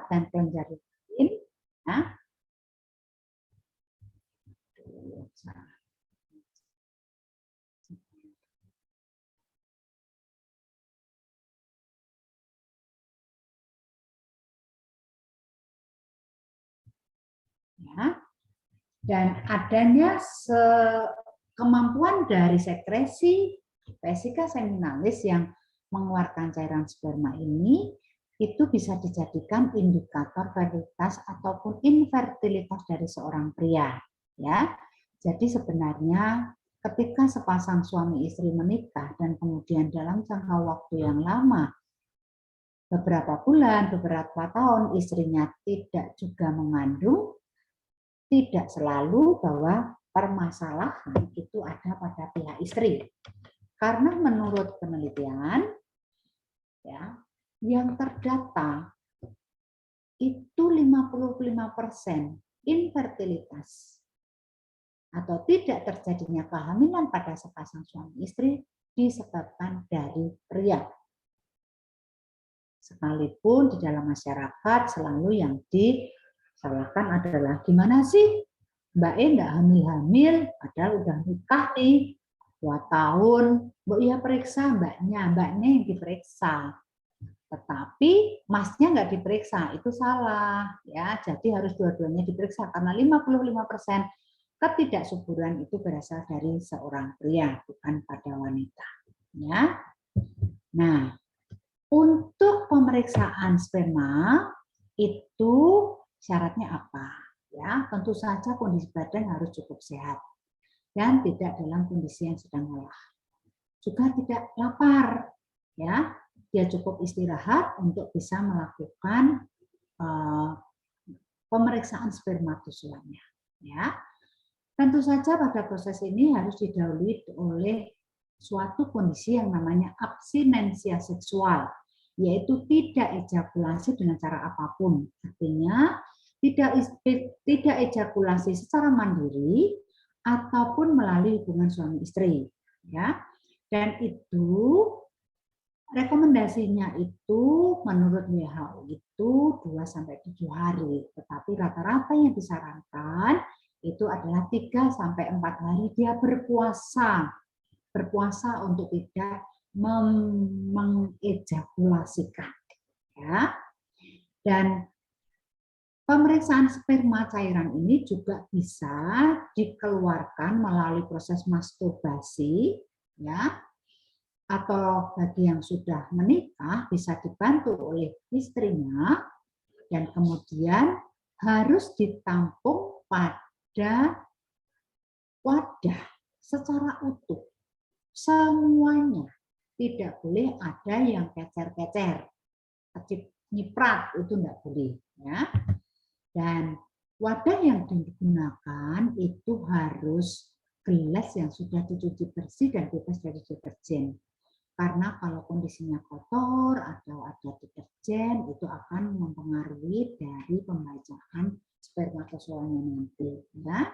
urat dan kelenjar lain. Ya. Ya. Dan adanya kemampuan dari sekresi vesika seminalis yang mengeluarkan cairan sperma ini itu bisa dijadikan indikator fertilitas ataupun infertilitas dari seorang pria, ya. Jadi sebenarnya ketika sepasang suami istri menikah dan kemudian dalam jangka waktu yang lama, beberapa bulan, beberapa tahun istrinya tidak juga mengandung, tidak selalu bahwa permasalahan itu ada pada pihak istri. Karena menurut penelitian, ya, yang terdata itu 55% infertilitas atau tidak terjadinya kehamilan pada sepasang suami istri disebabkan dari pria. Sekalipun di dalam masyarakat selalu yang disalahkan adalah gimana sih Mbak E nggak hamil-hamil, padahal udah nikah nih 2 tahun, Mbak ya periksa mbaknya yang diperiksa. Tetapi masnya nggak diperiksa, itu salah. Ya, jadi harus dua-duanya diperiksa, karena 55% ketidaksuburan itu berasal dari seorang pria, bukan pada wanita. Ya. Nah, untuk pemeriksaan sperma itu syaratnya apa? Ya, tentu saja kondisi badan harus cukup sehat dan tidak dalam kondisi yang sedang lelah. Juga tidak lapar, ya. Dia cukup istirahat untuk bisa melakukan pemeriksaan spermatozoanya. Ya, tentu saja pada proses ini harus didahului oleh suatu kondisi yang namanya abstinensia seksual, yaitu tidak ejakulasi dengan cara apapun. Artinya tidak ejakulasi secara mandiri ataupun melalui hubungan suami istri, ya. Dan itu rekomendasinya itu menurut WHO itu 2-7 hari, tetapi rata-rata yang disarankan itu adalah 3-4 hari dia berpuasa untuk tidak mengejakulasikan, ya. Dan pemeriksaan sperma cairan ini juga bisa dikeluarkan melalui proses masturbasi, ya, atau bagi yang sudah menikah bisa dibantu oleh istrinya, dan kemudian harus ditampung pada wadah secara utuh. Semuanya, tidak boleh ada yang kecer-kecer, nyiprat, itu tidak boleh, ya. Dan wadah yang digunakan itu harus gelas yang sudah dicuci bersih dan bebas dari deterjen. Karena kalau kondisinya kotor atau ada deterjen, itu akan mempengaruhi dari pembacaan spermatozoanya nanti, ya.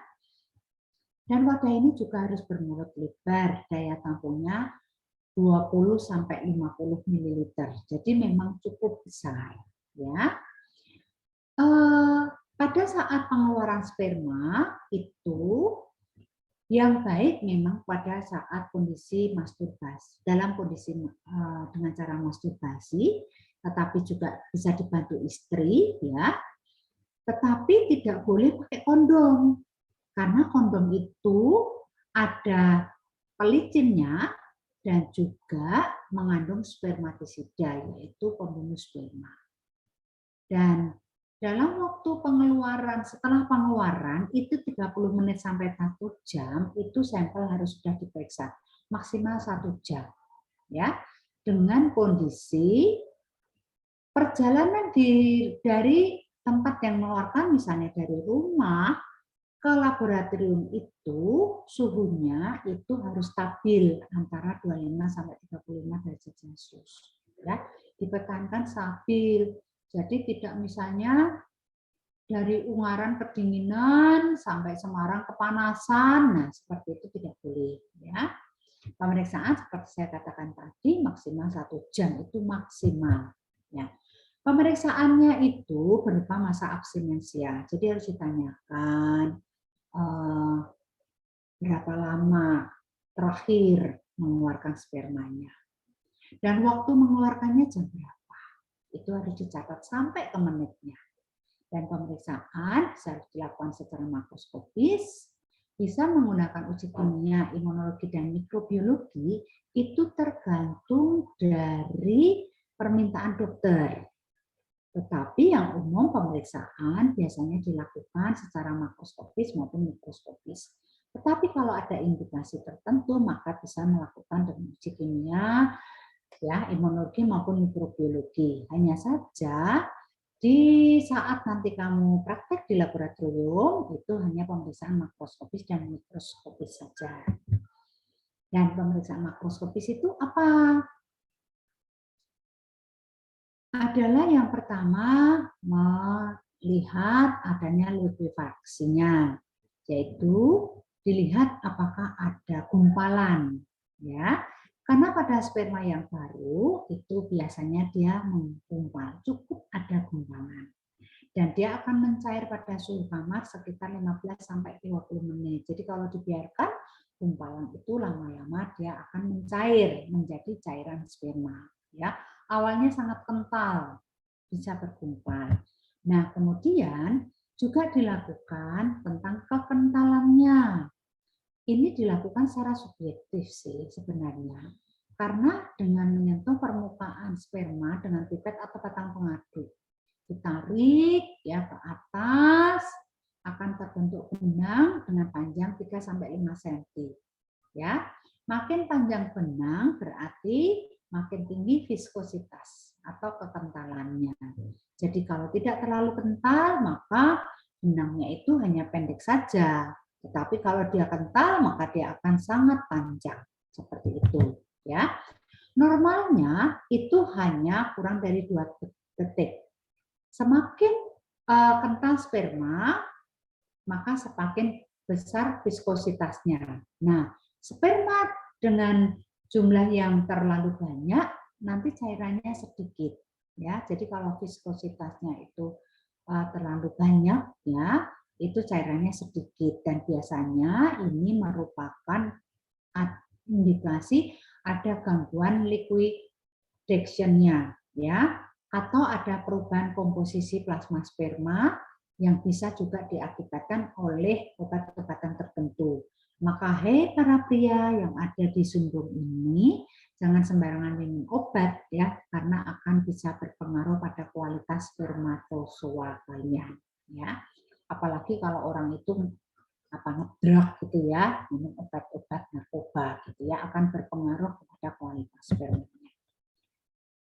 Dan wadah ini juga harus bermulut lebar, daya tampungnya 20-50 ml. Jadi memang cukup besar, ya. Pada saat pengeluaran sperma itu yang baik memang pada saat kondisi masturbasi, dalam kondisi dengan cara masturbasi, tetapi juga bisa dibantu istri, ya. Tetapi tidak boleh pakai kondom. Karena kondom itu ada pelicinnya dan juga mengandung spermatisida, yaitu pembunuh sperma. Dan dalam waktu pengeluaran, setelah pengeluaran itu 30 menit sampai 1 jam, itu sampel harus sudah diperiksa, maksimal 1 jam. Ya, dengan kondisi perjalanan dari tempat yang mengeluarkan, misalnya dari rumah ke laboratorium itu suhunya itu harus stabil antara 25 sampai 35 derajat Celcius. Ya, ditekankan stabil. Jadi tidak misalnya dari Ungaran kedinginan sampai Semarang kepanasan, nah seperti itu tidak boleh. Ya, pemeriksaan seperti saya katakan tadi maksimal 1 jam itu maksimal. Ya. Pemeriksaannya itu berupa masa abstinensia. Jadi harus ditanyakan berapa lama terakhir mengeluarkan spermanya. Dan waktu mengeluarkannya jam berapa. Itu harus dicatat sampai ke menitnya. Dan pemeriksaan harus dilakukan secara makroskopis, bisa menggunakan uji kimia, imunologi, dan mikrobiologi, itu tergantung dari permintaan dokter. Tetapi yang umum pemeriksaan biasanya dilakukan secara makroskopis maupun mikroskopis. Tetapi kalau ada indikasi tertentu, maka bisa melakukan dengan uji kimia, ya, imunologi maupun mikrobiologi. Hanya saja di saat nanti kamu praktek di laboratorium, itu hanya pemeriksaan makroskopis dan mikroskopis saja. Dan pemeriksaan makroskopis itu apa? Adalah yang pertama melihat adanya likuifaksinya, yaitu dilihat apakah ada gumpalan, ya. Karena pada sperma yang baru itu biasanya dia menggumpal, cukup ada gumpalan. Dan dia akan mencair pada suhu kamar sekitar 15 sampai 20 menit. Jadi kalau dibiarkan gumpalan itu lama-lama dia akan mencair menjadi cairan sperma, ya. Awalnya sangat kental, bisa bergumpal. Nah, kemudian juga dilakukan tentang kekentalannya. Ini dilakukan secara subjektif sih sebenarnya. Karena dengan menyentuh permukaan sperma dengan pipet atau batang pengaduk, ditarik ya ke atas, akan terbentuk benang dengan panjang 3 sampai 5 cm. Ya. Makin panjang benang berarti makin tinggi viskositas atau kekentalannya. Jadi kalau tidak terlalu kental, maka benangnya itu hanya pendek saja. Tetapi kalau dia kental, maka dia akan sangat panjang. Seperti itu. Ya. Normalnya itu hanya kurang dari 2 detik. Semakin kental sperma, maka semakin besar viskositasnya. Nah, sperma dengan jumlah yang terlalu banyak, nanti cairannya sedikit. Ya, jadi kalau viskositasnya itu terlalu banyak, ya, itu cairannya sedikit. Dan biasanya ini merupakan indikasi ada gangguan liquidation-nya, ya, atau ada perubahan komposisi plasma sperma yang bisa juga diakibatkan oleh obat-obatan tertentu. Maka hei para pria yang ada di sindrom ini, jangan sembarangan minum obat ya, karena akan bisa berpengaruh pada kualitas spermatozoa kalian ya. Apalagi kalau orang itu ngedrug gitu ya, minum obat-obat narkoba gitu ya, akan berpengaruh kepada kualitas spermanya.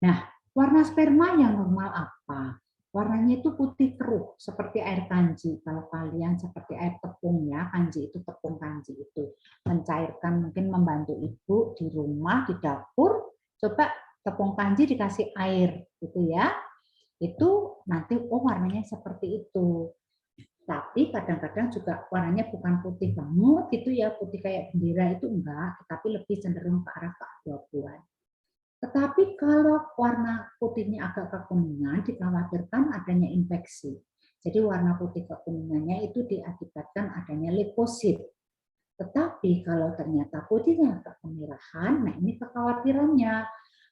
Nah, warna sperma yang normal apa? Warnanya itu putih keruh, seperti air kanji. Kalau kalian seperti air tepung ya, kanji itu tepung kanji itu. Mencairkan, mungkin membantu ibu di rumah, di dapur, coba tepung kanji dikasih air gitu ya. Itu nanti, oh warnanya seperti itu. Tapi kadang-kadang juga warnanya bukan putih banget gitu ya, putih kayak bendera itu enggak, tapi lebih cenderung ke arah keabu-abuan. Tetapi kalau warna putihnya agak kekuningan, dikhawatirkan adanya infeksi. Jadi warna putih kekuningannya itu diakibatkan adanya leukosit. Tetapi kalau ternyata putihnya agak kemerahan, nah ini kekhawatirannya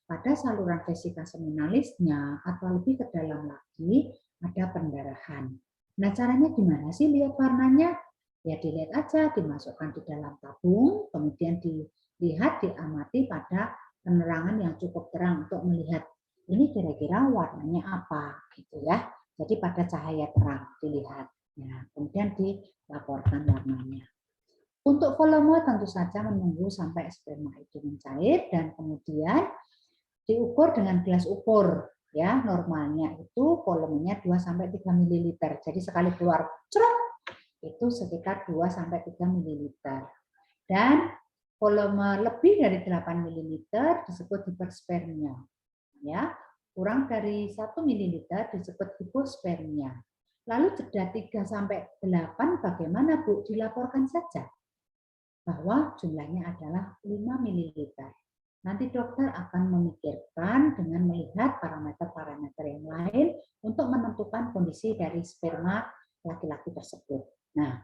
pada saluran vesika seminalisnya atau lebih ke dalam lagi ada pendarahan. Nah caranya gimana sih lihat warnanya? Ya dilihat aja, dimasukkan di dalam tabung, kemudian dilihat, diamati pada penerangan yang cukup terang untuk melihat ini kira-kira warnanya apa gitu ya. Jadi pada cahaya terang dilihat. Nah, kemudian dilaporkan warnanya. Untuk volume tentu saja menunggu sampai sperma itu mencair dan kemudian diukur dengan gelas ukur ya. Normalnya itu volumenya 2 sampai 3 ml. Jadi sekali keluar ceruk itu sekitar 2 sampai 3 ml. Dan volume lebih dari 8 ml disebut hiperspermia. Ya, kurang dari 1 ml disebut hipospermia. Lalu jeda 3 sampai 8 bagaimana Bu? Dilaporkan saja bahwa jumlahnya adalah 5 ml. Nanti dokter akan memikirkan dengan melihat parameter-parameter yang lain untuk menentukan kondisi dari sperma laki-laki tersebut. Nah,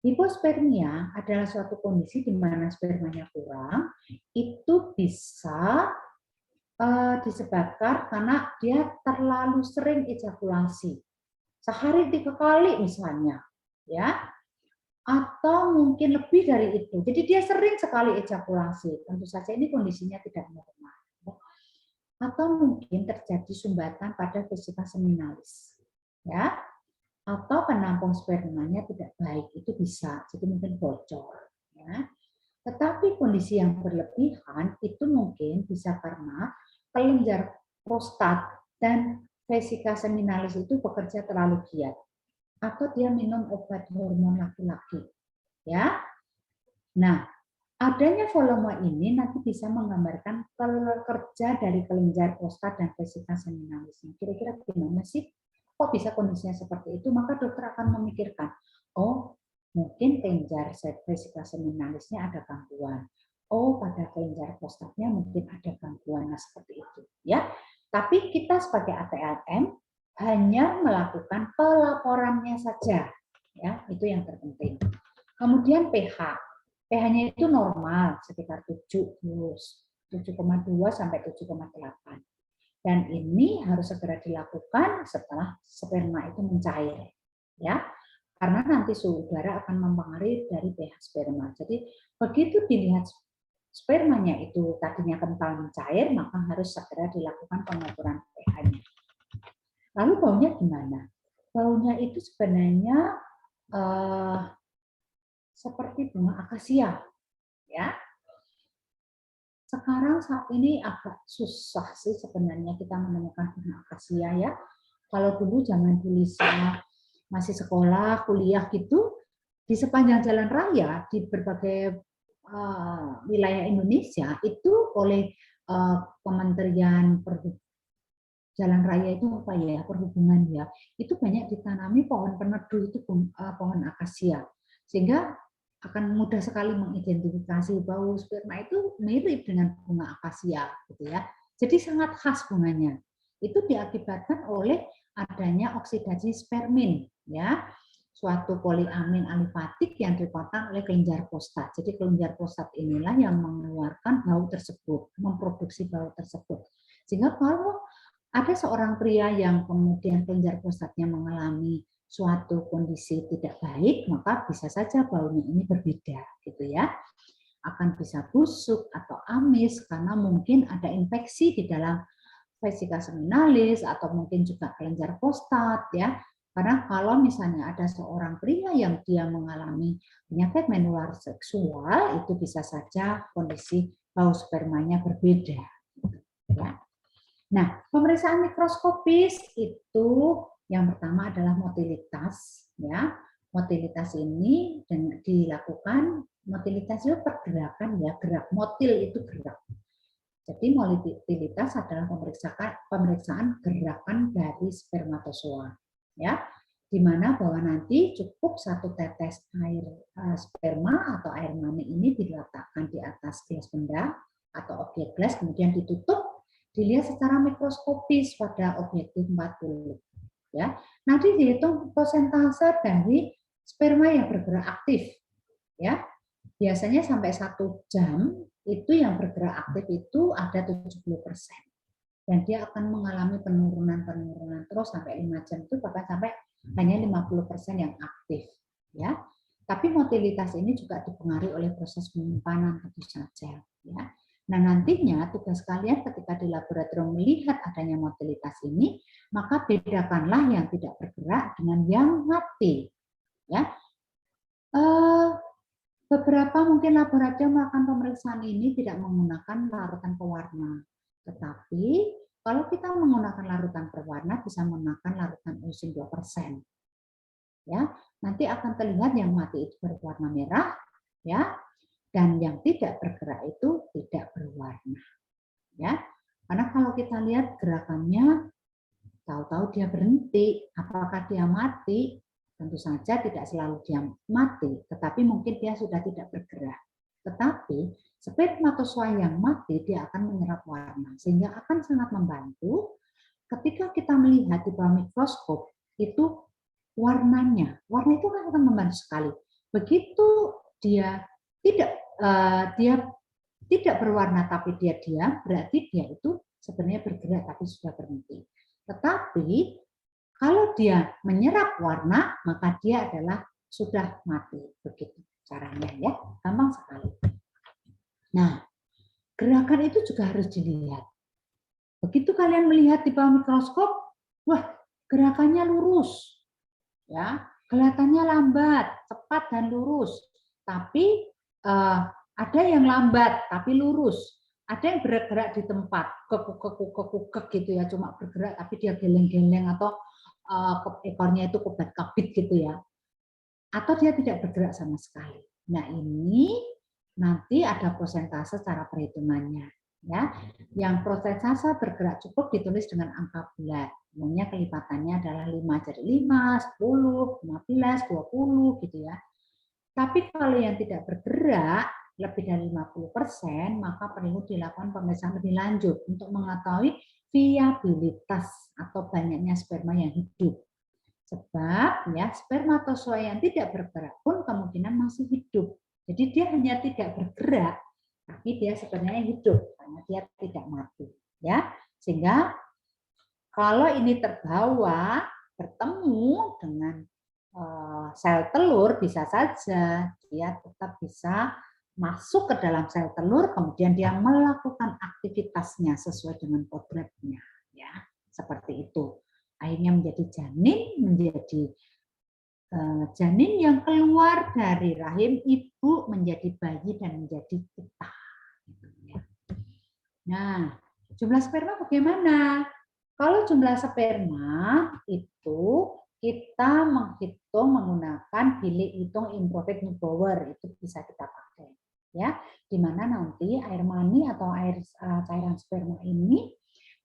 hipospermia adalah suatu kondisi di mana spermanya kurang, itu bisa disebabkan karena dia terlalu sering ejakulasi. Sehari 3 kali misalnya, ya, atau mungkin lebih dari itu. Jadi dia sering sekali ejakulasi. Tentu saja ini kondisinya tidak normal. Atau mungkin terjadi sumbatan pada vesika seminalis, ya, atau penampung spermanya tidak baik, itu bisa. Jadi mungkin bocor, ya. Tetapi kondisi yang berlebihan itu mungkin bisa karena kelenjar prostat dan vesika seminalis itu bekerja terlalu giat, atau dia minum obat hormon laki-laki, ya. Nah, adanya volume ini nanti bisa menggambarkan kerja dari kelenjar prostat dan vesika seminalis. Kira-kira gimana sih? Kok bisa kondisinya seperti itu? Maka dokter akan memikirkan, oh mungkin kelenjar vesika seminalisnya ada gangguan. Oh, pada kelenjar prostatnya mungkin ada gangguan. Nah, seperti itu, ya. Tapi kita sebagai ATLM hanya melakukan pelaporannya saja, ya. Itu yang terpenting. Kemudian pH. pH-nya itu normal sekitar 7,2 sampai 7,8. Dan ini harus segera dilakukan setelah sperma itu mencair, ya. Karena nanti suhu udara akan mempengaruhi dari pH sperma. Jadi begitu dilihat spermanya itu tadinya kental mencair, maka harus segera dilakukan pengukuran pH-nya. Lalu baunya gimana? Baunya itu sebenarnya seperti bunga akasia, ya. Sekarang saat ini agak susah sih sebenarnya kita menemukan bunga akasia, ya. Kalau dulu zaman saya masih sekolah, kuliah gitu, di sepanjang jalan raya di berbagai wilayah Indonesia itu oleh Kementerian Jalan Raya itu apa ya, perhubungan, ya, itu banyak ditanami pohon peneduh itu pohon akasia, sehingga akan mudah sekali mengidentifikasi bau sperma itu mirip dengan bunga akasia, gitu ya. Jadi sangat khas bunganya. Itu diakibatkan oleh adanya oksidasi spermin, ya, suatu poliamin alifatik yang dipotong oleh kelenjar prostat. Jadi kelenjar prostat inilah yang mengeluarkan bau tersebut, memproduksi bau tersebut. Sehingga kalau ada seorang pria yang kemudian kelenjar prostatnya mengalami suatu kondisi tidak baik, maka bisa saja baunya ini berbeda, gitu ya. Akan bisa busuk atau amis karena mungkin ada infeksi di dalam vesika seminalis atau mungkin juga kelenjar prostat, ya. Karena kalau misalnya ada seorang pria yang dia mengalami penyakit menular seksual, itu bisa saja kondisi bau spermanya berbeda, ya. Nah, pemeriksaan mikroskopis itu yang pertama adalah motilitas, ya. Motilitas ini dilakukan, motilitas itu pergerakan, ya, gerak. Motil itu gerak. Jadi motilitas adalah pemeriksaan gerakan dari spermatozoa, ya. Di mana bahwa nanti cukup 1 tetes air sperma atau air mani ini diletakkan di atas gelas benda atau objek gelas, kemudian ditutup, dilihat secara mikroskopis pada objektif 40, ya. Nanti dihitung persentase dari sperma yang bergerak aktif, ya. Biasanya sampai 1 jam itu yang bergerak aktif itu ada 70%. Dan dia akan mengalami penurunan terus sampai 5 jam itu bahkan sampai hanya 50% yang aktif, ya. Tapi motilitas ini juga dipengaruhi oleh proses penyimpanan tentu saja, ya. Nah, nantinya tugas kalian ketika di laboratorium melihat adanya motilitas ini, maka bedakanlah yang tidak bergerak dengan yang mati, ya. Beberapa mungkin laboratorium melakukan pemeriksaan ini tidak menggunakan larutan pewarna, tetapi kalau kita menggunakan larutan pewarna bisa menggunakan larutan eusin 2%, ya. Nanti akan terlihat yang mati itu berwarna merah, ya. Dan yang tidak bergerak itu tidak berwarna, ya. Karena kalau kita lihat gerakannya, tahu-tahu dia berhenti, apakah dia mati? Tentu saja tidak selalu dia mati, tetapi mungkin dia sudah tidak bergerak. Tetapi spermatozoa yang mati dia akan menyerap warna, sehingga akan sangat membantu ketika kita melihat di bawah mikroskop itu warnanya. Warna itu akan membantu sekali. Begitu dia tidak berwarna tapi dia diam, berarti dia itu sebenarnya bergerak tapi sudah berhenti. Tetapi kalau dia menyerap warna, maka dia adalah sudah mati. Begitu caranya ya, gampang sekali. Nah, gerakan itu juga harus dilihat. Begitu kalian melihat di bawah mikroskop, wah, gerakannya lurus. Ya, kelihatannya lambat, cepat dan lurus. Tapi ada yang lambat tapi lurus. Ada yang bergerak di tempat, kekuk gitu ya, cuma bergerak tapi dia geleng-geleng atau ekornya itu kebat-kabit gitu ya. Atau dia tidak bergerak sama sekali. Nah, ini nanti ada persentase cara perhitungannya. Ya, yang persentase bergerak cukup ditulis dengan angka bulat. Umumnya kelipatannya adalah 5, jadi 5, 10, 15, 20 gitu ya. Tapi kalau yang tidak bergerak lebih dari 50%, maka perlu dilakukan pemeriksaan lebih lanjut untuk mengetahui viabilitas atau banyaknya sperma yang hidup. Sebab ya spermatozoa yang tidak bergerak pun kemungkinan masih hidup. Jadi dia hanya tidak bergerak, tapi dia sebenarnya hidup karena dia tidak mati. Ya, sehingga kalau ini terbawa bertemu dengan sel telur, bisa saja dia tetap bisa masuk ke dalam sel telur, kemudian dia melakukan aktivitasnya sesuai dengan kodratnya, ya seperti itu. Akhirnya menjadi janin yang keluar dari rahim ibu menjadi bayi dan menjadi kita. Nah, jumlah sperma bagaimana? Kalau jumlah sperma itu kita menghitung menggunakan bilik hitung imperfect Neubauer, itu bisa kita pakai. Ya, di mana nanti air mani atau air cairan sperma ini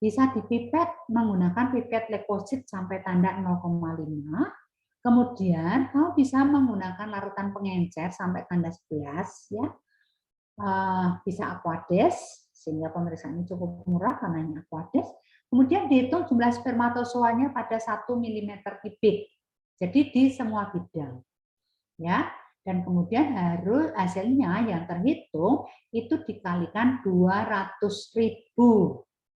bisa dipipet menggunakan pipet leukosit sampai tanda 0,5. Kemudian kamu bisa menggunakan larutan pengencer sampai tanda 11 ya. Bisa Aquades sehingga pemeriksaan ini cukup murah karena ini Aquades. Kemudian dihitung jumlah spermatozoanya pada 1 mm kubik. Jadi di semua bidang. Ya. Dan kemudian harus hasilnya yang terhitung itu dikalikan 200.000.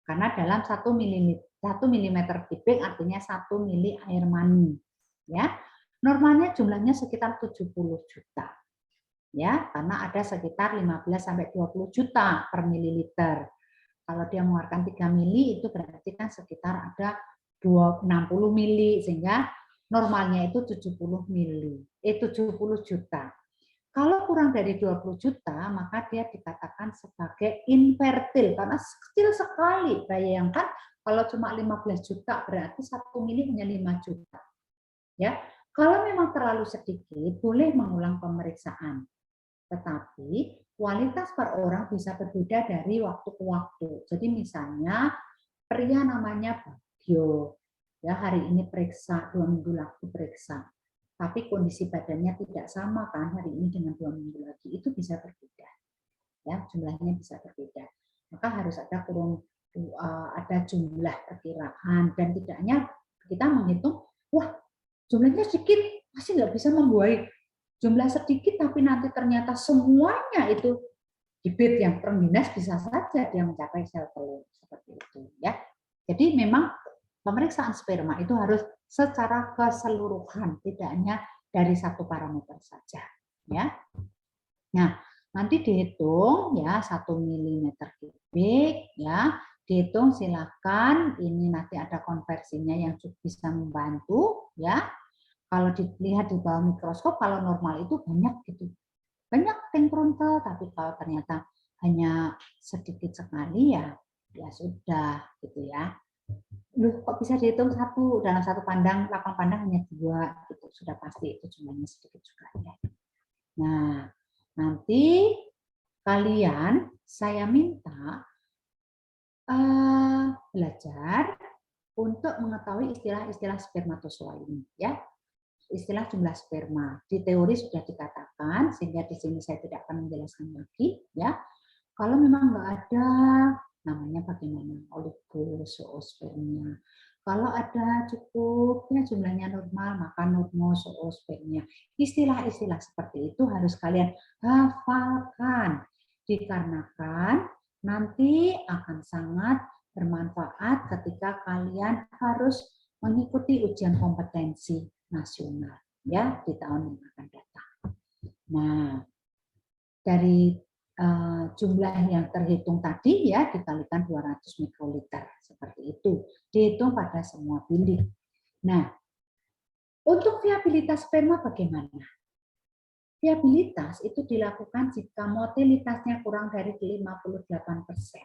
Karena dalam 1 mm kubik artinya 1 mili air mani. Ya. Normalnya jumlahnya sekitar 70 juta. Ya, karena ada sekitar 15 sampai 20 juta per mililiter. Kalau dia mengeluarkan 3 mili itu berarti kan sekitar ada 60 mili sehingga normalnya itu 70 mili. 70 juta. Kalau kurang dari 20 juta maka dia dikatakan sebagai infertil karena kecil sekali. Bayangkan kalau cuma 15 juta berarti 1 mili hanya 5 juta. Ya. Kalau memang terlalu sedikit boleh mengulang pemeriksaan. Tetapi kualitas per orang bisa berbeda dari waktu ke waktu. Jadi misalnya pria namanya Bagio, ya hari ini periksa, 2 minggu lagi periksa. Tapi kondisi badannya tidak sama kan hari ini dengan 2 minggu lagi, itu bisa berbeda. Ya, jumlahnya bisa berbeda. Maka harus ada ada jumlah perkiraan dan tidaknya kita menghitung, wah jumlahnya sedikit, pasti nggak bisa membuahi. Jumlah sedikit tapi nanti ternyata semuanya itu di bed yang terminus bisa saja dia mencapai sel telur seperti itu ya. Jadi memang pemeriksaan sperma itu harus secara keseluruhan, tidak hanya dari satu parameter saja ya. Nah, nanti dihitung ya 1 mm kubik ya. Dihitung silakan, ini nanti ada konversinya yang bisa membantu ya. Kalau dilihat di bawah mikroskop, kalau normal itu banyak gitu. Banyak tank frontal, tapi kalau ternyata hanya sedikit sekali ya sudah gitu ya. Loh, kok bisa dihitung satu dalam satu pandang, lapang pandang hanya 2 gitu. Sudah pasti itu jumlahnya sedikit juga ya. Nah, nanti kalian saya minta belajar untuk mengetahui istilah-istilah spermatozoa ini ya. istilah jumlah sperma. Di teori sudah dikatakan, sehingga di sini saya tidak akan menjelaskan lagi, ya. Kalau memang nggak ada, namanya bagaimana? Oligozoospermia. Kalau ada cukup, ya jumlahnya normal, maka normozoospermia. Istilah-istilah seperti itu harus kalian hafalkan, dikarenakan nanti akan sangat bermanfaat ketika kalian harus mengikuti ujian kompetensi nasional, ya, di tahun yang akan datang. Nah, dari jumlah yang terhitung tadi, ya, dikalikan 200 mikroliter seperti itu, dihitung pada semua bilik. Nah, untuk viabilitas sperma bagaimana? Viabilitas itu dilakukan jika motilitasnya kurang dari 58%.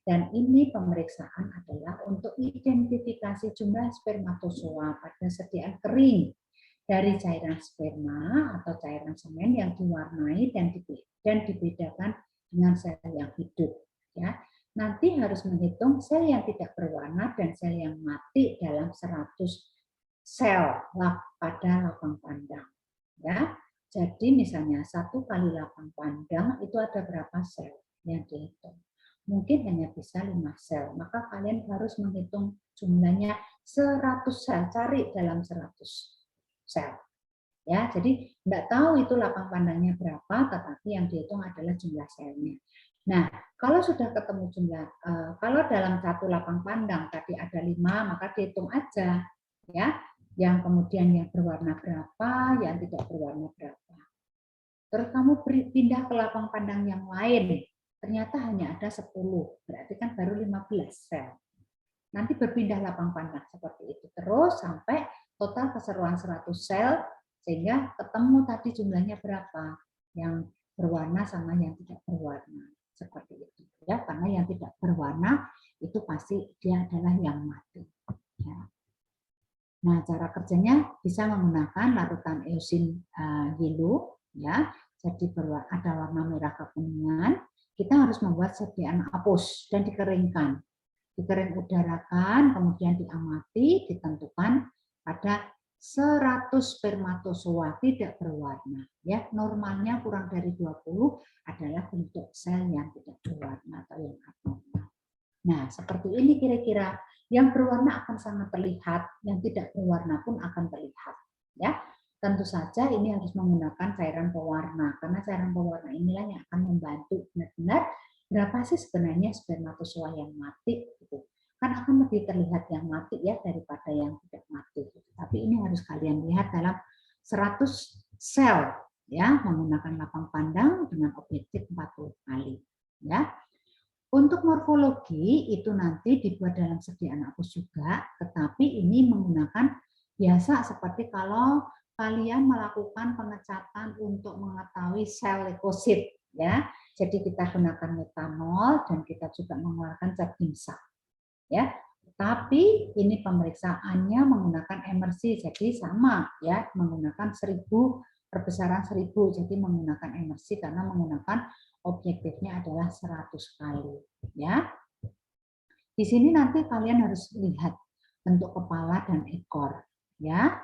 Dan ini pemeriksaan adalah untuk identifikasi jumlah spermatozoa pada sediaan kering dari cairan sperma atau cairan semen yang diwarnai dan dibedakan dengan sel yang hidup. Ya, nanti harus menghitung sel yang tidak berwarna dan sel yang mati dalam 100 sel pada lapang pandang. Ya, jadi misalnya 1 kali lapang pandang itu ada berapa sel yang dihitung? Mungkin hanya bisa 5 sel, maka kalian harus menghitung jumlahnya 100 sel, cari dalam 100 sel. Ya, jadi enggak tahu itu lapang pandangnya berapa, tetapi yang dihitung adalah jumlah selnya. Nah, kalau sudah ketemu jumlah, kalau dalam satu lapang pandang tadi ada 5, maka dihitung aja, ya, yang kemudian yang berwarna berapa, yang tidak berwarna berapa. Terus kamu pindah ke lapang pandang yang lain, ternyata hanya ada 10, berarti kan baru 15 sel. Nanti berpindah lapang pandang seperti itu terus sampai total keseluruhan 100 sel, sehingga ketemu tadi jumlahnya berapa, yang berwarna sama yang tidak berwarna, seperti itu, ya. Karena yang tidak berwarna itu pasti dia adalah yang mati, ya. Nah, cara kerjanya bisa menggunakan larutan eosin yellow, ya. Jadi ada warna merah kekuningan. Kita harus membuat sediaan apus dan dikeringkan. Dikering udarakan, kemudian diamati, ditentukan pada 100 spermatozoa tidak berwarna. Ya, normalnya kurang dari 20 adalah bentuk sel yang tidak berwarna atau yang abnormal. Nah, seperti ini kira-kira. Yang berwarna akan sangat terlihat, yang tidak berwarna pun akan terlihat. Ya, tentu saja ini harus menggunakan cairan pewarna, karena cairan pewarna inilah yang akan membantu benar-benar berapa sih sebenarnya spermatozoa yang mati. Gitu. Kan akan lebih terlihat yang mati ya daripada yang tidak mati. Tapi ini harus kalian lihat dalam 100 sel, ya, menggunakan lapang pandang dengan objektif 40 kali. Ya. Untuk morfologi itu nanti dibuat dalam sediaan apus juga, tetapi ini menggunakan biasa seperti kalau kalian melakukan pengecatan untuk mengetahui sel leukosit, ya. Jadi kita gunakan metanol dan kita juga mengeluarkan zat imsak, ya. Tapi ini pemeriksaannya menggunakan emersi, jadi sama, ya, menggunakan 1000 perbesaran 1000, jadi menggunakan emersi karena menggunakan objektifnya adalah 100 kali, ya. Di sini nanti kalian harus lihat bentuk kepala dan ekor, ya.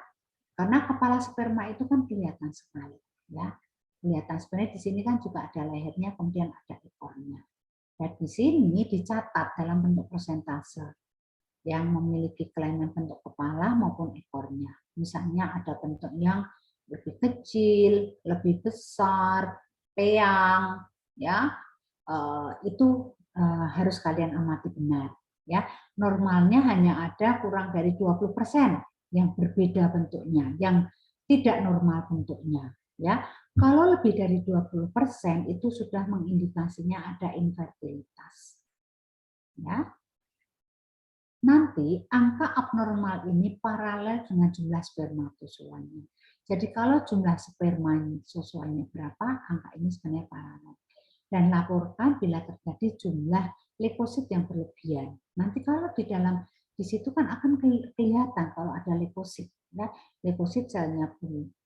Karena kepala sperma itu kan kelihatan sekali, ya. Kelihatan sebenarnya di sini kan juga ada lehernya, kemudian ada ekornya. Dan di sini dicatat dalam bentuk persentase yang memiliki kelainan bentuk kepala maupun ekornya. Misalnya ada bentuk yang lebih kecil, lebih besar, peyang, ya, itu harus kalian amati benar, ya. Normalnya hanya ada kurang dari 20% yang berbeda bentuknya, yang tidak normal bentuknya, ya. Kalau lebih dari 20% itu sudah mengindikasinya ada infertilitas, ya. Nanti angka abnormal ini paralel dengan jumlah spermatozoanya. Jadi kalau jumlah spermatozoanya berapa, angka ini sebenarnya paralel. Dan laporkan bila terjadi jumlah leukosit yang berlebihan. Nanti kalau di situ kan akan kelihatan kalau ada leukosit, ya. Leukosit selnya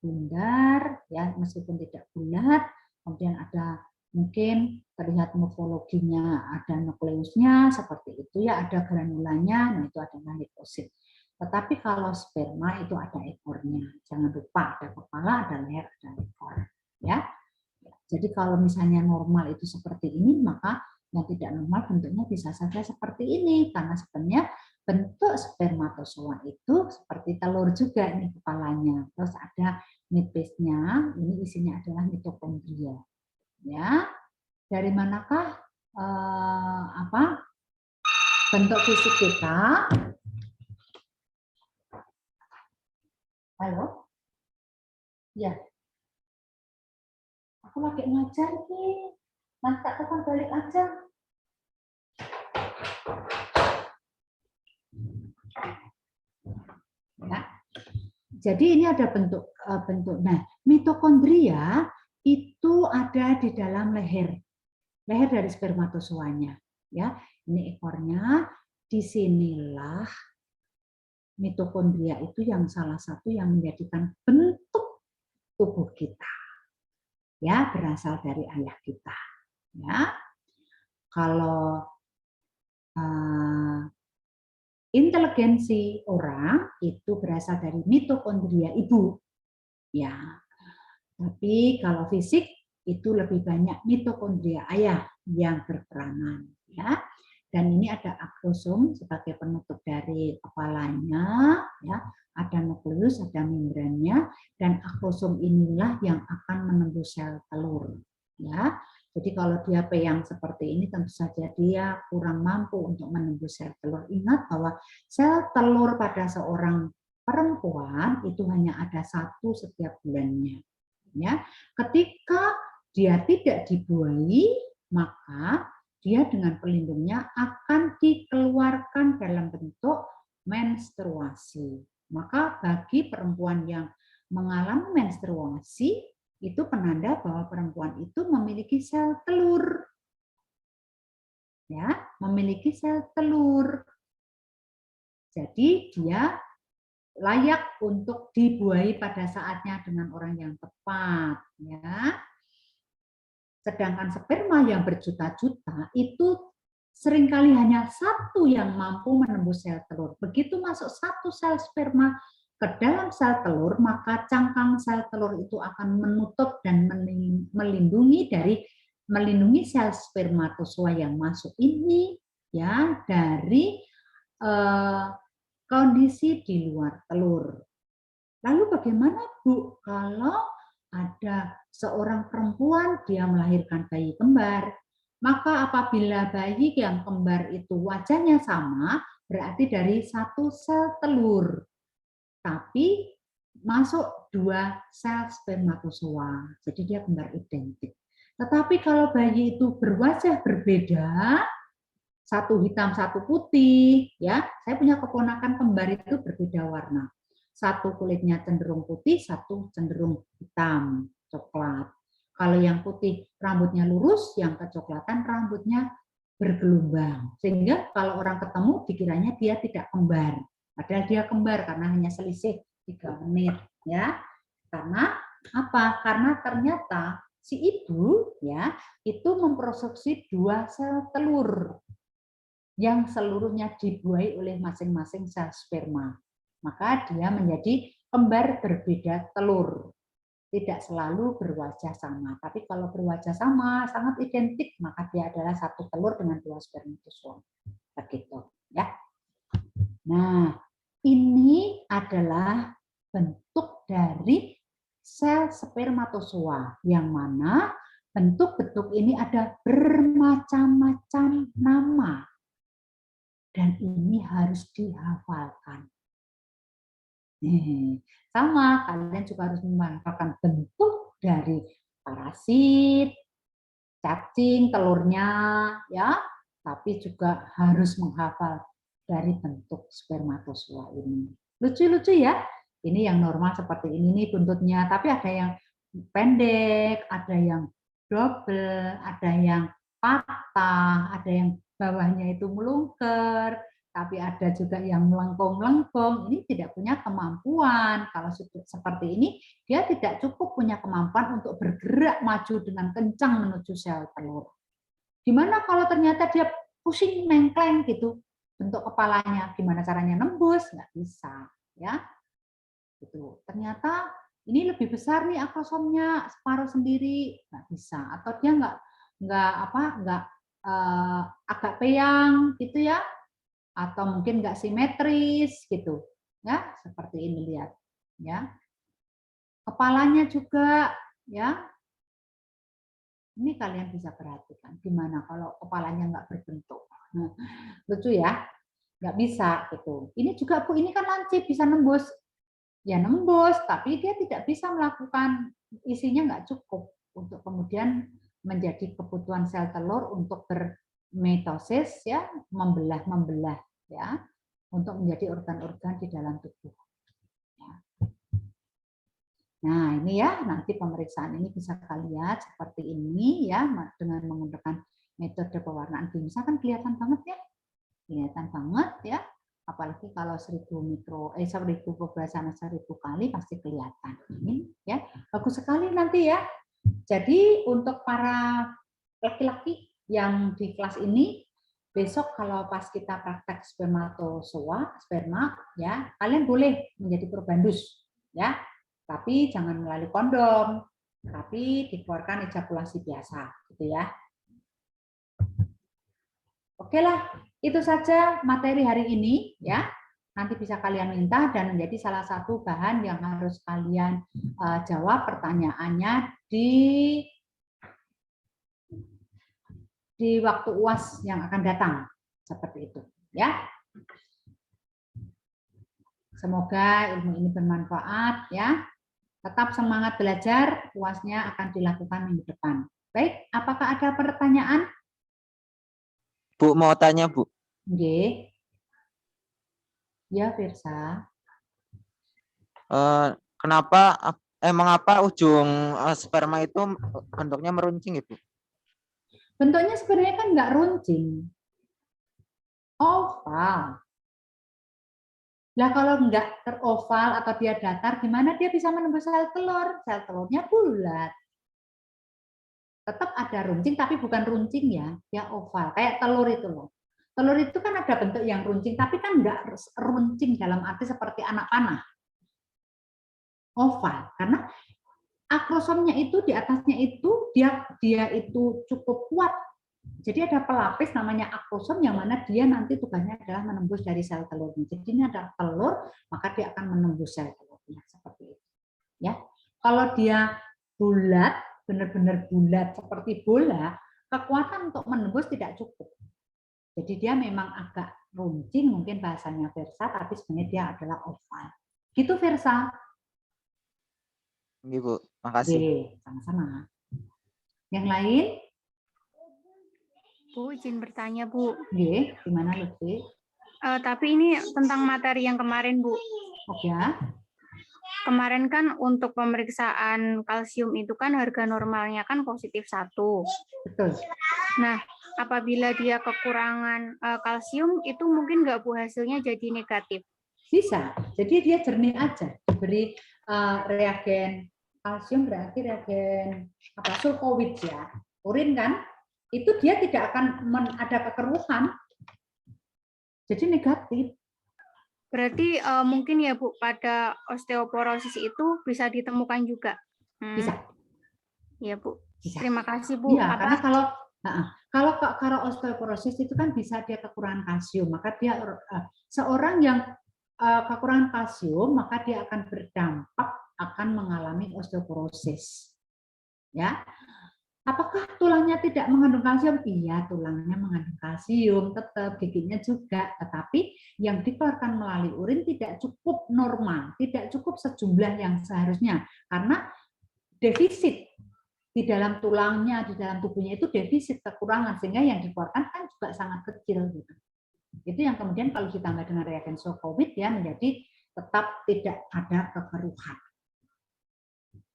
bundar, ya, meskipun tidak bulat, kemudian ada mungkin terlihat morfologinya, ada nukleusnya seperti itu, ya, ada granulanya, nah itu adalah leukosit. Tetapi kalau sperma itu ada ekornya. Jangan lupa ada kepala, ada leher, ada ekor. Ya. Jadi kalau misalnya normal itu seperti ini, maka yang tidak normal bentuknya bisa saja seperti ini. Karena sebenarnya bentuk spermatozoa itu seperti telur juga ini kepalanya. Terus ada nipesnya, ini isinya adalah mitokondria. Ya, dari manakah bentuk fisik kita? Halo, ya, aku lagi ngajar nih. Nanti tak telepon balik aja. Ya. Jadi ini ada bentuk. Nah, mitokondria itu ada di dalam leher dari spermatozoanya. Ya, ini ekornya. Disinilah mitokondria itu yang salah satu yang menjadikan bentuk tubuh kita. Ya, berasal dari ayah kita. Ya, kalau inteligensi orang itu berasal dari mitokondria ibu. Ya, tapi kalau fisik itu lebih banyak mitokondria ayah yang berperanan. Ya, dan ini ada akrosom sebagai penutup dari kepalanya. Ya, ada nukleus, ada membrannya, dan akrosom inilah yang akan menembus sel telur. Ya, jadi kalau dia peyang seperti ini tentu saja dia kurang mampu untuk menembus sel telur. Ingat bahwa sel telur pada seorang perempuan itu hanya ada 1 setiap bulannya. Ya, ketika dia tidak dibuahi, maka dia dengan pelindungnya akan dikeluarkan dalam bentuk menstruasi. Maka bagi perempuan yang mengalami menstruasi, itu penanda bahwa perempuan itu memiliki sel telur. Ya, memiliki sel telur. Jadi dia layak untuk dibuahi pada saatnya dengan orang yang tepat. Ya. Sedangkan sperma yang berjuta-juta itu seringkali hanya 1 yang mampu menembus sel telur. Begitu masuk 1 sel sperma ke dalam sel telur, maka cangkang sel telur itu akan menutup dan melindungi sel spermatozoa yang masuk ini ya dari kondisi di luar telur. Lalu bagaimana Bu kalau ada seorang perempuan dia melahirkan bayi kembar? Maka apabila bayi yang kembar itu wajahnya sama, berarti dari 1 sel telur. Tapi masuk 2 sel spermatozoa. Jadi dia kembar identik. Tetapi kalau bayi itu berwajah berbeda, 1 hitam, 1 putih, ya. Saya punya keponakan kembar itu berbeda warna. 1 kulitnya cenderung putih, 1 cenderung hitam, coklat. Kalau yang putih rambutnya lurus, yang kecoklatan rambutnya bergelombang. Sehingga kalau orang ketemu dikiranya dia tidak kembar. Padahal dia kembar karena hanya selisih 3 menit. Ya. Karena apa? Karena ternyata si ibu ya itu memproduksi 2 sel telur yang seluruhnya dibuahi oleh masing-masing sel sperma. Maka dia menjadi kembar berbeda telur. Tidak selalu berwajah sama. Tapi kalau berwajah sama, sangat identik, maka dia adalah 1 telur dengan 2 spermatozoa. Begitu, ya. Nah, ini adalah bentuk dari sel spermatozoa yang mana bentuk-bentuk ini ada bermacam-macam nama. Dan ini harus dihafalkan. Sama, kalian juga harus menghafalkan bentuk dari parasit, cacing, telurnya, ya. Tapi juga harus menghafal dari bentuk spermatozoa ini. Lucu-lucu ya. Ini yang normal seperti ini nih buntutnya, tapi ada yang pendek, ada yang double, ada yang patah, ada yang bawahnya itu melungker, tapi ada juga yang melengkung-melengkung. Ini tidak punya kemampuan. Kalau seperti ini, dia tidak cukup punya kemampuan untuk bergerak maju dengan kencang menuju sel telur. Gimana kalau ternyata dia pusing mengkleng gitu, bentuk kepalanya, gimana caranya nembus, nggak bisa, ya. Gitu. Ternyata ini lebih besar nih akrosomnya, separuh sendiri, nggak bisa. Atau dia nggak agak peyang gitu ya, atau mungkin nggak simetris gitu, ya seperti ini lihat, ya. Kepalanya juga, ya. Ini kalian bisa perhatikan gimana kalau kepalanya nggak berbentuk. Nah, lucu ya, nggak bisa gitu. Ini juga Bu, ini kan lancip bisa nembus, ya nembus, tapi dia tidak bisa melakukan, isinya nggak cukup untuk kemudian menjadi kebutuhan sel telur untuk bermitosis, ya membelah ya untuk menjadi organ-organ di dalam tubuh. Ya. Nah ini ya, nanti pemeriksaan ini bisa kalian lihat seperti ini ya, dengan menggunakan metode pewarnaan biomsa kan kelihatan banget ya, kelihatan banget ya. Apalagi kalau 1000 berbahasa 1000 kali pasti kelihatan. Ini ya, bagus sekali nanti ya. Jadi untuk para laki-laki yang di kelas ini, besok kalau pas kita praktek spermatozoa, sperma ya, kalian boleh menjadi probandus ya. Tapi jangan melalui kondom, tapi dikeluarkan ejakulasi biasa gitu ya. Oke lah, itu saja materi hari ini ya. Nanti bisa kalian minta dan menjadi salah satu bahan yang harus kalian jawab pertanyaannya di waktu UAS yang akan datang. Seperti itu ya. Semoga ilmu ini bermanfaat ya. Tetap semangat belajar, UAS-nya akan dilakukan minggu depan. Baik, apakah ada pertanyaan? Bu, mau tanya, Bu. Nggih. Ya, Firsa. Mengapa ujung sperma itu bentuknya meruncing, Ibu? Bentuknya sebenarnya kan nggak runcing. Oval. Nah, kalau nggak teroval atau dia datar, gimana dia bisa menembus sel telur? Sel telurnya bulat. Tetap ada runcing, tapi bukan runcing ya, dia oval. Kayak telur itu loh. Telur itu kan ada bentuk yang runcing, tapi kan nggak runcing dalam arti seperti anak panah. Oval, karena akrosomnya itu di atasnya itu dia itu cukup kuat. Jadi ada pelapis namanya akrosom yang mana dia nanti tugasnya adalah menembus dari sel telurnya. Jadi ini ada telur, maka dia akan menembus sel telurnya seperti itu. Ya, kalau dia bulat, benar-benar bulat seperti bola, kekuatan untuk menembus tidak cukup. Jadi dia memang agak runcing, mungkin bahasanya Versa, tapi sebenarnya dia adalah oval. Gitu Versa. Ibu, makasih. Sama-sama. Yang lain? Bu, izin bertanya, Bu. Gimana Lutfi? Tapi ini tentang materi yang kemarin, Bu. Ya. Kemarin kan untuk pemeriksaan kalsium itu kan harga normalnya kan +1. Betul. Nah, apabila dia kekurangan kalsium, itu mungkin nggak, Bu, hasilnya jadi negatif? Bisa. Jadi dia jernih aja. Diberi reagen kalsium, berarti reagen sulfowit ya. Urin kan? Itu dia tidak akan ada kekeruhan. Jadi negatif. Berarti mungkin ya Bu, pada osteoporosis itu bisa ditemukan juga? Bisa. Iya Bu. Bisa. Terima kasih Bu. Ya, karena kalau osteoporosis itu kan bisa dia kekurangan kalsium, maka dia seorang yang kekurangan kalsium maka dia akan berdampak akan mengalami osteoporosis. Ya. Apakah tulangnya tidak mengandung kalsium? Iya, tulangnya mengandung kalsium, tetap giginya juga. Tetapi yang dikeluarkan melalui urin tidak cukup normal, tidak cukup sejumlah yang seharusnya. Karena defisit di dalam tulangnya, di dalam tubuhnya itu defisit, kekurangan. Sehingga yang dikeluarkan kan juga sangat kecil. Gitu. Itu yang kemudian kalau ditambah dengan reagen sulfowit ya menjadi tetap tidak ada kekeruhan.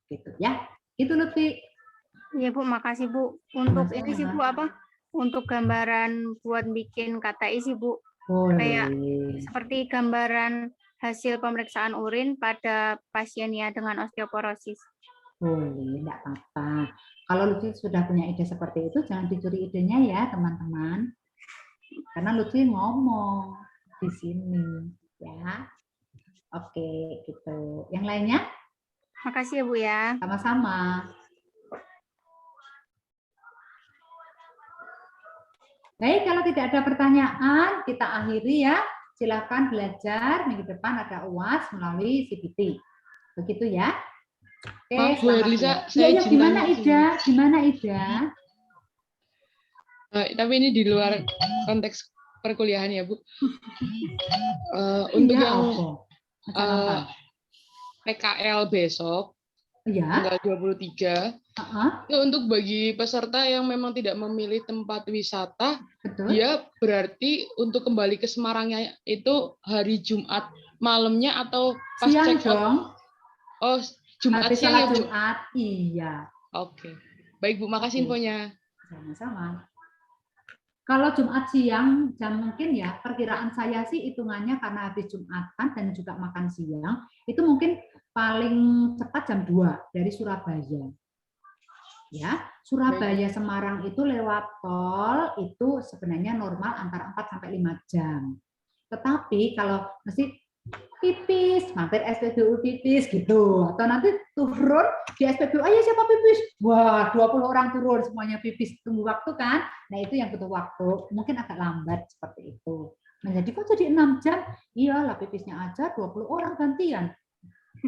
Gitu ya. Itu Lutfi. Iya Bu, makasih Bu. Untuk ini sih Bu, untuk gambaran buat bikin KTI sih Bu. Boleh. Kayak seperti gambaran hasil pemeriksaan urin pada pasiennya dengan osteoporosis. Boleh, enggak apa-apa. Kalau Lutfi sudah punya ide seperti itu, jangan dicuri idenya ya teman-teman. Karena Lutfi ngomong di sini, ya. Oke, gitu. Yang lainnya? Makasih ya Bu ya. Sama-sama. Baik, kalau tidak ada pertanyaan, kita akhiri ya. Silakan belajar. Minggu depan ada UAS melalui CBT. Begitu ya. Oke, Maaf, Bu selamat Herlisa, ya. saya Ya, izin gimana tanya. Ida? Gimana Ida? Tapi ini di luar konteks perkuliahan ya, Bu. Untuk Iya, yang apa? Macam apa? PKL besok, Iya. tanggal 23, Heeh, itu untuk bagi peserta yang memang tidak memilih tempat wisata, betul. dia berarti untuk kembali ke Semarangnya itu hari Jumat malamnya atau pas Siang check out? dong. Oh, Jumat Habis siang sholat ya, Bu? Jumat. Iya. Oke. Baik, Bu. Makasih Oke. infonya. Sama-sama. Kalau Jumat siang, jam mungkin ya, perkiraan saya sih hitungannya karena habis Jumatan dan juga makan siang, itu mungkin paling cepat jam 2 dari Surabaya. Ya, Surabaya Semarang itu lewat tol itu sebenarnya normal antara 4 sampai 5 jam. Tetapi kalau mesti pipis, mampir SPBU pipis gitu. Atau nanti turun di SPBU, ayo siapa pipis? Wah, 20 orang turun semuanya pipis. Tunggu waktu kan? Nah, itu yang butuh waktu. Mungkin agak lambat seperti itu. Nah, jadi kok jadi 6 jam? Iyalah pipisnya aja 20 orang gantian.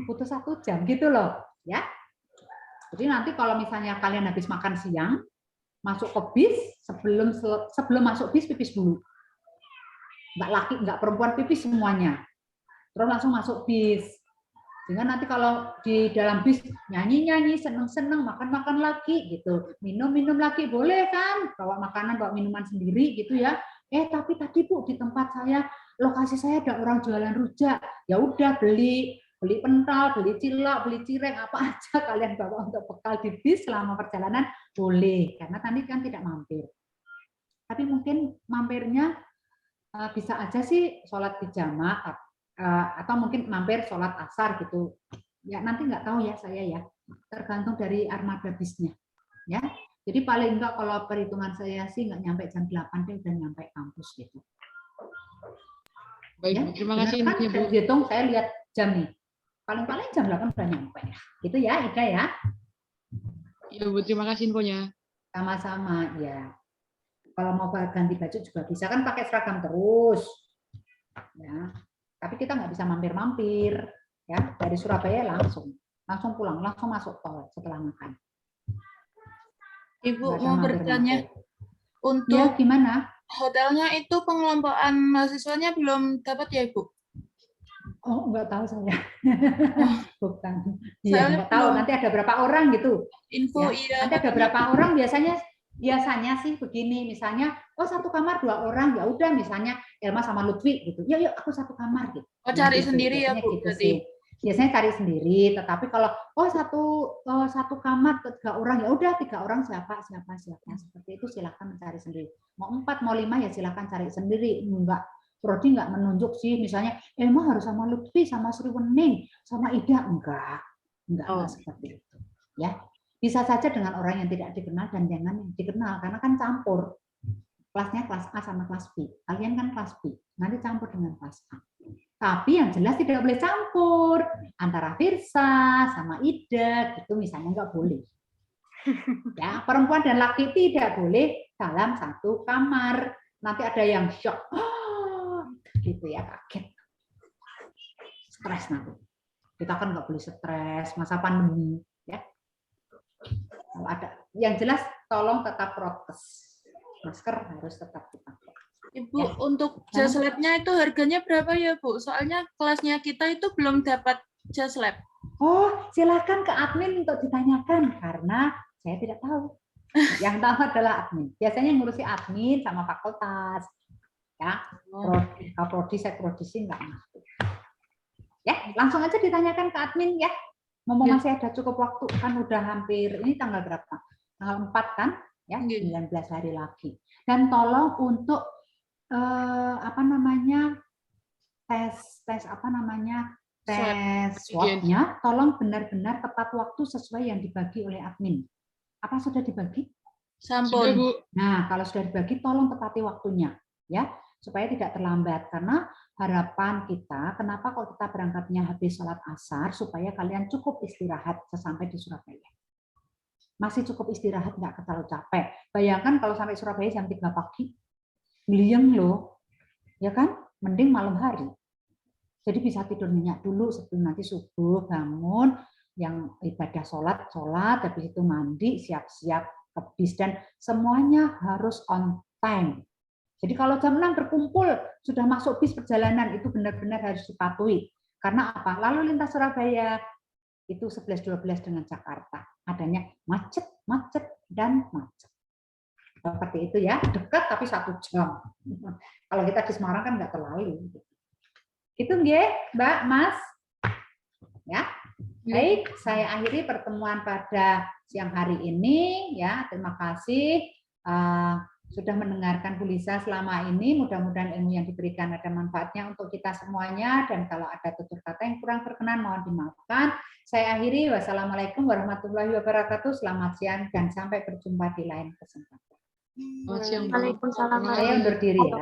Butuh 1 jam gitu loh. Ya. Jadi nanti kalau misalnya kalian habis makan siang, masuk ke bis, sebelum masuk bis pipis dulu. Enggak laki, enggak perempuan pipis semuanya. Terus langsung masuk bis. Sehingga nanti kalau di dalam bis nyanyi-nyanyi, seneng-seneng, makan-makan lagi gitu. Minum-minum lagi boleh kan? Bawa makanan, bawa minuman sendiri gitu ya. Tapi tadi Bu di tempat saya, lokasi saya ada orang jualan rujak. Ya udah beli pentol, beli cilok, beli cireng, apa aja kalian bawa untuk bekal di bis selama perjalanan boleh. Karena tadi kan tidak mampir. Tapi mungkin mampirnya bisa aja sih sholat berjamaah atau mungkin mampir sholat asar gitu. Ya nanti nggak tahu ya saya ya, tergantung dari armada bisnya. Ya, jadi paling enggak kalau perhitungan saya sih nggak nyampe jam 8 deh udah nyampe kampus gitu. Baik, Ya, Bu. Terima benar kasih kan? infonya, Bu. Saya hitung, saya lihat jam nih. Paling-paling jam 8 udah nyampe. Gitu ya, Ida ya. Ya, Bu. Terima kasih infonya. Sama-sama ya. Kalau mau ganti baju juga bisa kan pakai seragam terus. Ya. Tapi kita nggak bisa mampir-mampir. Ya, dari Surabaya langsung pulang, langsung masuk tol setelah makan. Ibu Nggak ada mau mampir-mampir. bertanya, Ya, untuk gimana? hotelnya itu pengelompokan mahasiswanya belum dapat ya Ibu? Oh, nggak tahu saya. Bukan. Iya, Soalnya nggak tahu. belum Nanti ada berapa orang gitu. info Ya. iya. Nanti ada berapa orang biasanya sih begini, misalnya, oh 1 kamar 2 orang, ya udah misalnya Elma sama Lutfi gitu. Yuk aku 1 kamar gitu. Oh, cari Gitu. sendiri ya Biasanya Bu gitu berarti. sih. Biasanya cari sendiri, tetapi kalau satu kamar 3 orang, ya udah 3 orang siapa seperti itu silakan mencari sendiri. Mau 4 mau 5 ya silakan cari sendiri. Enggak, Prodi nggak menunjuk sih misalnya Elma harus sama Lutfi sama Sri Wening sama Ida, enggak seperti itu ya. Bisa saja dengan orang yang tidak dikenal dan jangan yang dikenal karena kan campur kelasnya, kelas A sama kelas B, kalian kan kelas B, nanti campur dengan kelas A. Tapi yang jelas tidak boleh campur antara Firsa sama Ida gitu misalnya, nggak boleh ya. Perempuan dan laki tidak boleh dalam 1 kamar, nanti ada yang shock gitu ya, kaget, stres nanti. Kita kan nggak boleh stres masa pandemi ya. Kalau ada yang jelas tolong tetap prokes, masker harus tetap dipakai. Ibu Ya. untuk jas labnya itu harganya berapa ya Bu? Soalnya kelasnya kita itu belum dapat jas lab. Oh, silakan ke admin untuk ditanyakan karena saya tidak tahu. Yang tahu adalah admin. Biasanya ngurusi admin sama fakultas. Ya, prodi, sekprodi nggak masuk. Ya, langsung aja ditanyakan ke admin ya. Mau masih ada cukup waktu kan udah hampir, ini tanggal berapa? Tanggal 4 kan? Ya, 19 hari lagi. Dan tolong untuk tes swab-nya tolong benar-benar tepat waktu sesuai yang dibagi oleh admin. Apa sudah dibagi? Sampun. Sudah, Bu. Nah, kalau sudah dibagi tolong tepati waktunya. ya, supaya tidak terlambat. Karena harapan kita, kenapa kalau kita berangkatnya habis sholat asar, supaya kalian cukup istirahat sesampai di Surabaya. Masih cukup istirahat, nggak terlalu capek. Bayangkan kalau sampai Surabaya jam 3 pagi, beliang loh, ya kan? Mending malam hari. Jadi bisa tidur nyenyak dulu sebelum nanti subuh bangun, yang ibadah sholat, habis itu mandi, siap-siap ke bis, dan semuanya harus on time. Jadi kalau jam 6 berkumpul, sudah masuk bis perjalanan, itu benar-benar harus dipatuhi. Karena apa? Lalu lintas Surabaya itu 11-12 dengan Jakarta. Adanya macet, dan macet. Seperti itu ya, dekat tapi 1 jam. Kalau kita di Semarang kan nggak terlalu. Itu nggih, Mbak, Mas. Ya. Baik, saya akhiri pertemuan pada siang hari ini ya. Terima kasih sudah mendengarkan Bu Lisa selama ini. Mudah-mudahan ilmu yang diberikan ada manfaatnya untuk kita semuanya, dan kalau ada tutur kata yang kurang berkenan mohon dimaafkan. Saya akhiri. Wassalamualaikum warahmatullahi wabarakatuh. Selamat siang dan sampai berjumpa di lain kesempatan. Selamat siang, Bu. Waalaikumsalam. Saya undur diri ya.